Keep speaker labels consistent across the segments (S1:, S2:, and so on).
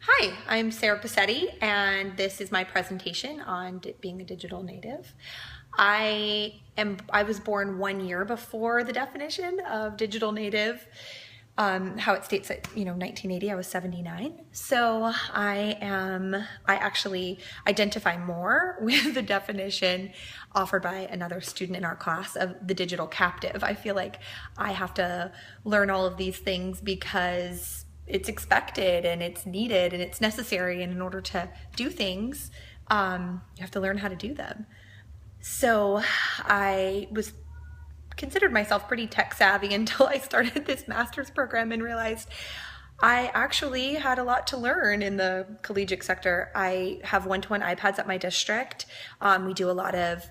S1: Hi, I'm Sarah Pacetti, and this is my presentation on being a digital native. I was born 1 year before the definition of digital native, how it states that, 1980, I was 79. So I actually identify more with the definition offered by another student in our class of the digital captive. I feel like I have to learn all of these things because it's expected and it's needed and it's necessary, and in order to do things, you have to learn how to do them. So I was considered myself pretty tech savvy until I started this master's program and realized I actually had a lot to learn in the collegiate sector. I have one-to-one iPads at my district. We do a lot of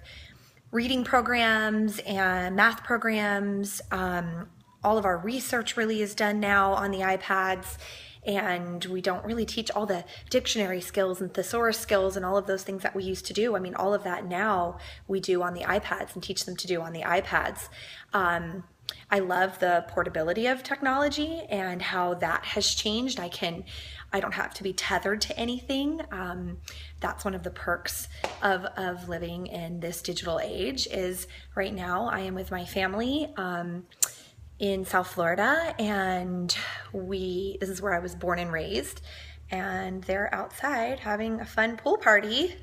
S1: reading programs and math programs. All of our research really is done now on the iPads, and we don't really teach all the dictionary skills and thesaurus skills and all of those things that we used to do. I mean, all of that now we do on the iPads and teach them to do on the iPads. I love the portability of technology and how that has changed. I don't have to be tethered to anything. That's one of the perks of living in this digital age. Is right now I am with my family in South Florida, and this is where I was born and raised, and they're outside having a fun pool party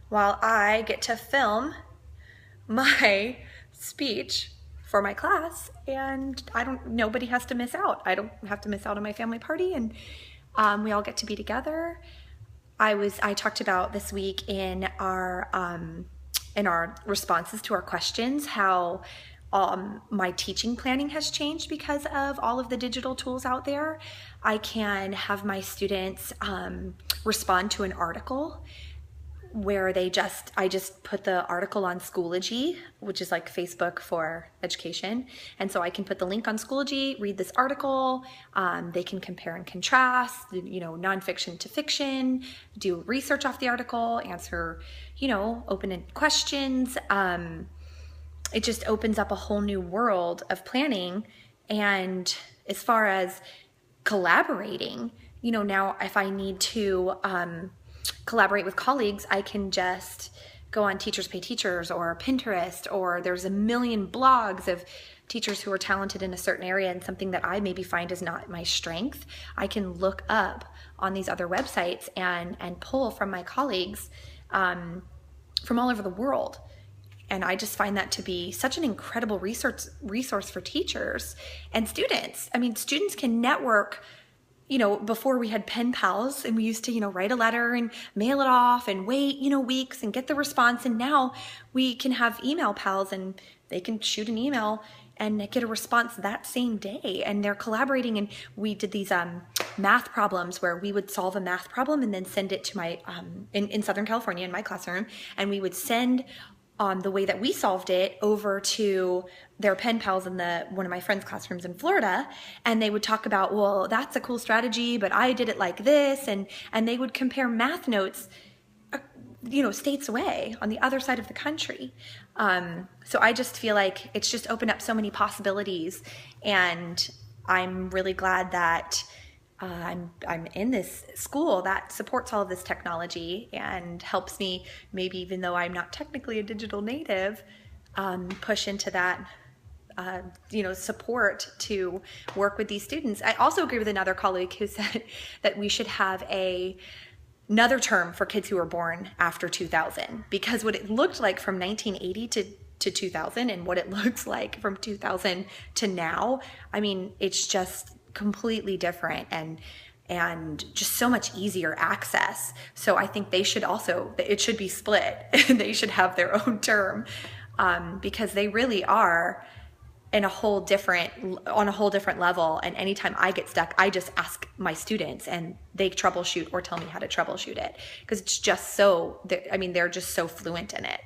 S1: while I get to film my speech for my class, and nobody has to miss out. I don't have to miss out on my family party, and we all get to be together. I talked about this week in our responses to our questions how my teaching planning has changed because of all of the digital tools out there. I can have my students respond to an article where I just put the article on Schoology, which is like Facebook for education. And so I can put the link on Schoology, read this article. They can compare and contrast, nonfiction to fiction, do research off the article, answer, open-ended questions. It just opens up a whole new world of planning. And as far as collaborating, now if I need to collaborate with colleagues, I can just go on Teachers Pay Teachers or Pinterest, or there's a million blogs of teachers who are talented in a certain area and something that I maybe find is not my strength. I can look up on these other websites and pull from my colleagues from all over the world. And I just find that to be such an incredible resource for teachers and students. I mean, students can network. Before we had pen pals and we used to, write a letter and mail it off and wait, weeks and get the response. And now we can have email pals and they can shoot an email and get a response that same day. And they're collaborating. And we did these math problems where we would solve a math problem and then send it to my, in Southern California in my classroom. And we would send the way that we solved it over to their pen pals in one of my friends' classrooms in Florida, and they would talk about, well, that's a cool strategy, but I did it like this, and they would compare math notes, states away on the other side of the country. So I just feel like it's just opened up so many possibilities, and I'm really glad that I'm in this school that supports all of this technology and helps me, maybe even though I'm not technically a digital native, push into that, support to work with these students. I also agree with another colleague who said that we should have another term for kids who were born after 2000, because what it looked like from 1980 to 2000 and what it looks like from 2000 to now, I mean, it's just completely different and just so much easier access. So I think it should be split. They should have their own term, because they really are on a whole different level. And anytime I get stuck, I just ask my students and they troubleshoot or tell me how to troubleshoot it, because it's just they're just so fluent in it.